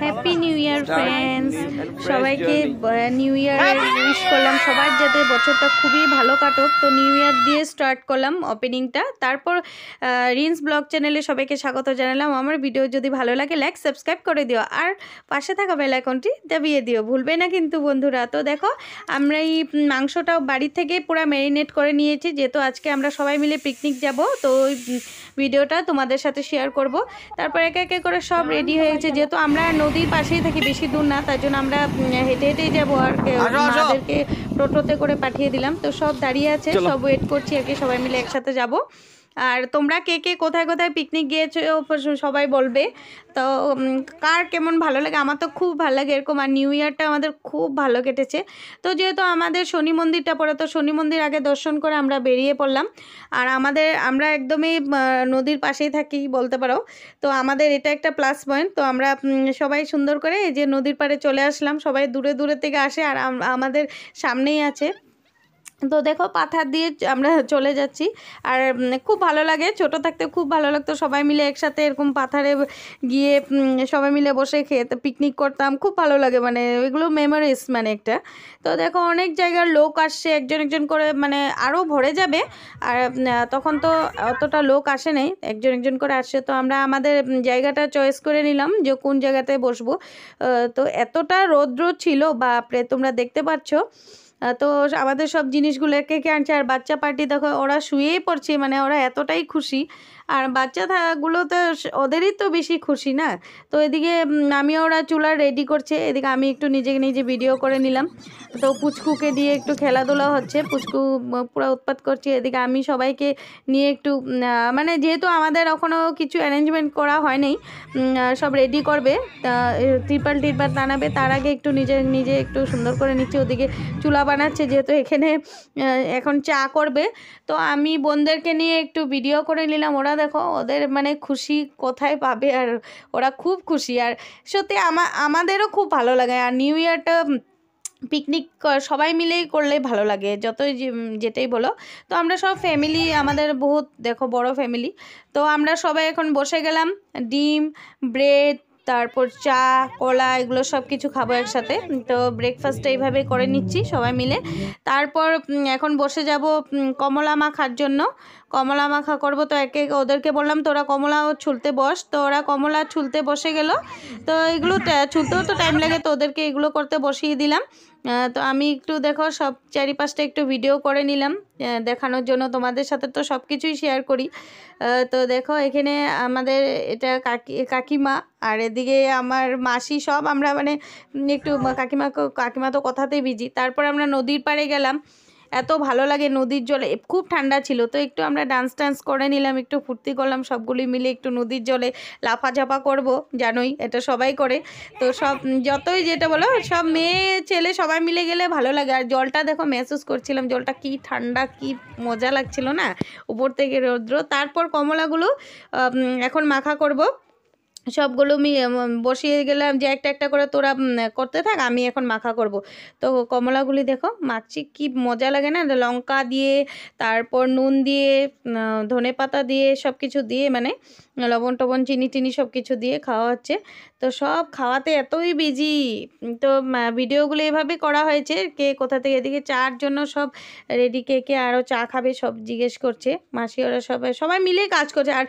Happy new year friends, সবাইকে new year wish করলাম। সবার যাতে বছরটা খুবই ভালো কাটুক। তো নিউ ইয়ার দিয়ে স্টার্ট করলাম ওপেনিংটা। তারপর রিন্স ব্লগ চ্যানেলে সবাইকে স্বাগত জানালাম। আমার ভিডিও যদি ভালো লাগে লাইক সাবস্ক্রাইব করে দিও, আর পাশে থাকা বেল আইকনটি দাবিয়ে দিও, ভুলবে না কিন্তু বন্ধুরা। তো দেখো আমরা এই মাংসটাও বাড়ি থেকে পুরো ম্যারিনেট করে নিয়েছি, যেহেতু আজকে আমরা সবাই মিলে পিকনিক যাব। তো ওই ভিডিওটা তোমাদের সাথে শেয়ার করব। তারপর একে একে করে সব রেডি হয়ে গেছে, যেহেতু আমরা নদীর পাশেই থাকি, বেশি দূর না, তার জন্য আমরা হেঁটে হেঁটেই যাবো। আর মাদেরকে টোটোতে করে পাঠিয়ে দিলাম। তো সব দাঁড়িয়ে আছে, সব ওয়েট করছি আর কি, সবাই মিলে একসাথে যাব। আর তোমরা কে কে কোথায় কোথায় পিকনিক গিয়েছো সবাই বলবে। তো কার কেমন ভালো লাগে, আমার তো খুব ভালো লাগে এরকম। আর নিউ ইয়ারটা আমাদের খুব ভালো কেটেছে। তো যেহেতু আমাদের শনি মন্দিরটা পড়ে, তো শনি মন্দির আগে দর্শন করে আমরা বেরিয়ে পড়লাম। আর আমরা একদমই নদীর পাশেই থাকি বলতে পারো। তো আমাদের এটা একটা প্লাস পয়েন্ট। তো আমরা সবাই সুন্দর করে এই যে নদীর পাড়ে চলে আসলাম। সবাই দূরে দূরে থেকে আসে, আর আমাদের সামনেই আছে। তো দেখো পাথর দিয়ে আমরা চলে যাচ্ছি। আর খুব ভালো লাগে, ছোট থাকতে খুব ভালো লাগতো, সবাই মিলে একসাথে এরকম পাথরে গিয়ে সবাই মিলে বসে খেতে পিকনিক করতাম, খুব ভালো লাগে। মানে এগুলো মেমোরিজ মানে একটা। তো দেখো অনেক জায়গার লোক আসছে, একজন একজন করে, মানে আরও ভরে যাবে। আর তখন তো অতটা লোক আসে নাই, একজন একজন করে আসছে। তো আমরা আমাদের জায়গাটা চয়েস করে নিলাম যে কোন জায়গাতে বসবো। তো এতটা রৌদ্র ছিল, বাপরে, তোমরা দেখতে পাচ্ছ। তো আমাদের সব জিনিসগুলো একে একে আনছে। আর বাচ্চা পার্টি দেখো ওরা শুয়েই পড়ছে, মানে ওরা এতটাই খুশি। আর বাচ্চাগুলো তো ওদেরই তো বেশি খুশি না। তো এদিকে ওরা চুলা রেডি করছে, এদিকে আমি একটু নিজে ভিডিও করে নিলাম। তো পুচকুকে দিয়ে একটু খেলাধুলা হচ্ছে, পুচকু পুরো উৎপাত করছে। এদিকে আমি সবাইকে নিয়ে একটু মানে যেহেতু আমাদের এখনও কিছু অ্যারেঞ্জমেন্ট করা হয়নি, সব রেডি করবে, ত্রিপাল টানাবে, তার আগে একটু নিজে একটু সুন্দর করে নিচ্ছে। ওদিকে চুলা বানাচ্ছে, যেহেতু এখানে এখন চা করবে। তো আমি বোনদেরকে নিয়ে একটু ভিডিও করে নিলাম। ওরা দেখো ওদের মানে খুশি কোথায় পাবে, আর ওরা খুব খুশি। আর সত্যি আমাদেরও খুব ভালো লাগে। আর নিউ ইয়ারটা পিকনিক সবাই মিলেই করলে ভালো লাগে, যতই যেটাই বলো। তো আমরা সব ফ্যামিলি, আমাদের বহুত দেখো বড় ফ্যামিলি। তো আমরা সবাই এখন বসে গেলাম, ডিম, ব্রেড, তারপর চা, কলা, এগুলো সব কিছু খাবো একসাথে। তো ব্রেকফাস্টটা এইভাবে করে নিচ্ছি সবাই মিলে। তারপর এখন বসে যাব কমলা মাখার জন্য। কমলা মাখা করব। তো একে ওদেরকে বললাম তোরা কমলাও ছুলতে বস। তো ওরা কমলা ছুলতে বসে গেল। তো এগুলো ছুলতেও তো টাইম লাগে, তো ওদেরকে এগুলো করতে বসিয়ে দিলাম। তো আমি একটু দেখো সব চারিপাশটা একটু ভিডিও করে নিলাম দেখানোর জন্য, তোমাদের সাথে তো সব কিছুই শেয়ার করি। তো দেখো এখানে আমাদের এটা কাকিমা, আর এদিকে আমার মাসি, সব আমরা মানে একটু কাকিমা তো কথাতেই বিজি। তারপর আমরা নদীর পাড়ে গেলাম, এত ভালো লাগে নদীর জলে, খুব ঠান্ডা ছিল। তো একটু আমরা ডান্স করে নিলাম, একটু ফুর্তি করলাম, সবগুলি মিলে একটু নদীর জলে লাফাঝাপা করব, জানোই এটা সবাই করে। তো সব যতই যেটা বলো, সব মেয়ে ছেলে সবাই মিলে গেলে ভালো লাগে। আর জলটা দেখো মেহসুস করছিলাম, জলটা কি ঠান্ডা, কি মজা লাগছিল না, উপর থেকে রৌদ্র। তারপর কমলাগুলো এখন মাখা করব। সবগুলো বসিয়ে গেলাম যে একটা একটা করে তোরা করতে থাক, আমি এখন মাখা করব। তো কমলাগুলি দেখো মাখছি, কি মজা লাগে না, লঙ্কা দিয়ে, তারপর নুন দিয়ে, ধনে পাতা দিয়ে, সব কিছু দিয়ে, মানে লবণ টবণ চিনি সব কিছু দিয়ে খাওয়া হচ্ছে। তো সব খাওয়াতে এতই বিজি। তো ভিডিওগুলো এভাবে করা হয়েছে, কে কোথা থেকে। এদিকে চার জন্য সব রেডি, কে আরও চা খাবে সব জিজ্ঞেস করছে মাসি, ওরা সবাই মিলে কাজ করছে। আর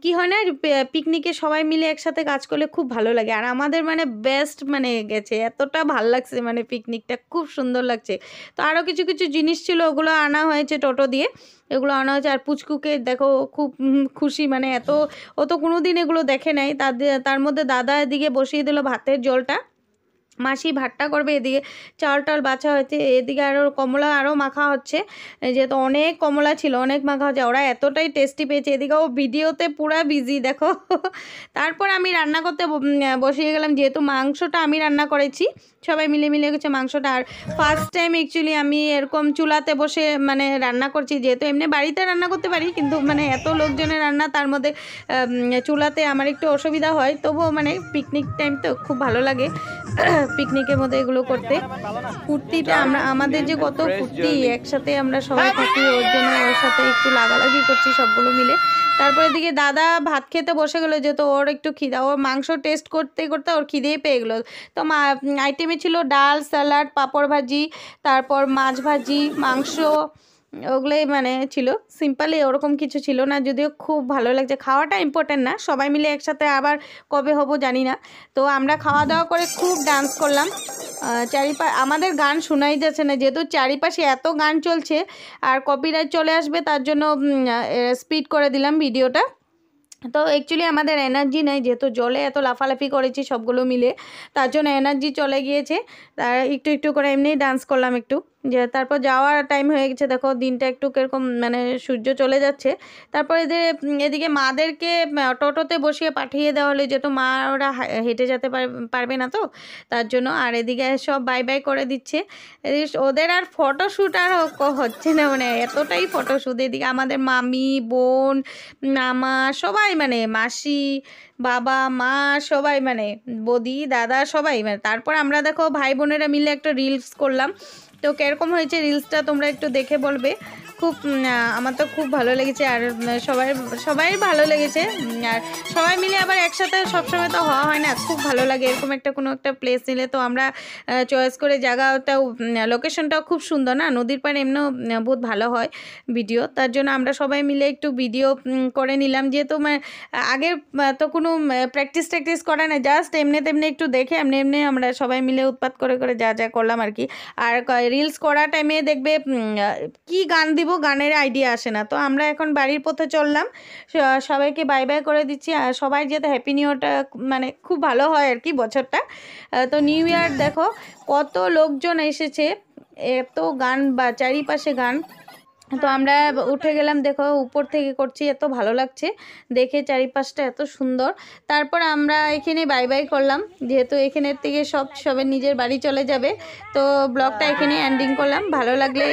কি হয় না, পিকনিকে সবাই মিলে একসাথে কাজ করলে খুব ভালো লাগে। আর আমাদের মানে বেস্ট মানে গেছে, এতটা ভালো লাগছে, মানে পিকনিকটা খুব সুন্দর লাগছে। তো আরও কিছু জিনিস ছিল, ওগুলো আনা হয়েছে টোটো দিয়ে, এগুলো আনা হয়েছে। আর পুচকুকে দেখো খুব খুশি, মানে ও তো কোনো দিন এগুলো দেখে নাই। তার মধ্যে দাদা এদিকে বসিয়ে দিল ভাতের জলটা, মাসি ভাতটা করবে, এদিকে চাল টাল বাছা হয়েছে, এদিকে আরও কমলা আরও মাখা হচ্ছে, যেহেতু অনেক কমলা ছিল, অনেক মাখা হচ্ছে। ওরা এতটাই টেস্টি পেয়েছে, এদিকে ও ভিডিওতে পুরা বিজি দেখো। তারপর আমি রান্না করতে বসিয়ে গেলাম, যেহেতু মাংসটা আমি রান্না করেছি, সবাই মিলে গেছে মাংসটা। আর ফার্স্ট টাইম অ্যাকচুয়ালি আমি এরকম চুলাতে বসে মানে রান্না করছি, যেহেতু এমনি বাড়িতে রান্না করতে পারি, কিন্তু মানে এত লোকজনের রান্না, তার মধ্যে চুলাতে আমার একটু অসুবিধা হয়। তবুও মানে পিকনিক টাইম তো খুব ভালো লাগে পিকনিকের মধ্যে এগুলো করতে। ফুর্তিটা আমাদের যে কত ফুর্তি, একসাথে আমরা সবাই থাকি, ওর জন্য ওর সাথে একটু লাগালাগি করছি সবগুলো মিলে। তারপর এদিকে দাদা ভাত খেতে বসে গেলো, যেহেতু ওর একটু খিদা, ওর মাংস টেস্ট করতে করতে ওর খিদেই পেয়ে গেলো। তো আইটেমে ছিল ডাল, স্যালাড, পাঁপড় ভাজি, তারপর মাছ ভাজি, মাংস, ওগুলোই মানে ছিল। সিম্পলি ওরকম কিছু ছিল না, যদিও খুব ভালো লাগছে। খাওয়াটা ইম্পর্টেন্ট না, সবাই মিলে একসাথে আবার কবে হব জানি না। তো আমরা খাওয়া দাওয়া করে খুব ডান্স করলাম। আমাদের গান শোনাই যাচ্ছে না, যেহেতু চারিপাশে এত গান চলছে আর কপিরাইট চলে আসবে, তার জন্য স্পিড করে দিলাম ভিডিওটা। তো অ্যাকচুয়ালি আমাদের এনার্জি নেই, যেহেতু জলে এত লাফালাফি করেছি সবগুলো মিলে, তার জন্য এনার্জি চলে গিয়েছে। তার একটু একটু করে এমনি ডান্স করলাম একটু, যে তারপর যাওয়ার টাইম হয়ে গেছে। দেখো দিনটা একটু কীরকম মানে সূর্য চলে যাচ্ছে। তারপর এদিকে মাদেরকে টোটোতে বসিয়ে পাঠিয়ে দেওয়া হলো, যেহেতু মা ওরা হেঁটে যেতে পারবে না, তো তার জন্য। আর এদিকে সব বাই বাই করে দিচ্ছে। ওদের আর ফটোশ্যুট আর হচ্ছে না, মানে এতটাই ফটোশ্যুট। এদিকে আমাদের মামি, বোন, মামা সবাই, মানে মাসি, বাবা, মা সবাই, মানে বৌদি, দাদা সবাই, মানে তারপর আমরা দেখো ভাই বোনেরা মিলে একটা রিলস করলাম। তো কীরকম হয়েছে রিলসটা তোমরা একটু দেখে বলবে। খুব আমার তো খুব ভালো লেগেছে, আর সবাই ভালো লেগেছে। আর সবাই মিলে আবার একসাথে সবসময় তো হওয়া হয় না, খুব ভালো লাগে। এরকম কোনো একটা প্লেস নিলে তো আমরা চয়েস করে, জায়গাটাও লোকেশনটাও খুব সুন্দর না, নদীর পাড়ে এমনিও বহুত ভালো হয় ভিডিও। তার জন্য আমরা সবাই মিলে একটু ভিডিও করে নিলাম, যেহেতু আগে তো কোনো প্র্যাকটিস করে না, জাস্ট এমনি তেমনি একটু দেখে এমনি আমরা সবাই মিলে উৎপাত করে যা করলাম আর কি। আর রিলস করার টাইমে দেখবে কি গান দিব, গানের আইডিয়া আসে না। তো আমরা এখন বাড়ির পথে চললাম, সবাইকে বাই বাই করে দিচ্ছি। আর সবাই যাতে হ্যাপি নিউ ইয়ারটা মানে খুব ভালো হয় আর কি বছরটা। তো নিউ ইয়ার দেখো কত লোকজন এসেছে, এত গান বা চারিপাশে গান। তো আমরা উঠে গেলাম, দেখো উপর থেকে করছি, এত ভালো লাগছে দেখে, চারিপাশটা এত সুন্দর। তারপর আমরা এখানে বাই বাই করলাম, যেহেতু এখানের থেকে সবাই নিজের বাড়ি চলে যাবে। তো ব্লগটা এখানে এন্ডিং করলাম। ভালো লাগলে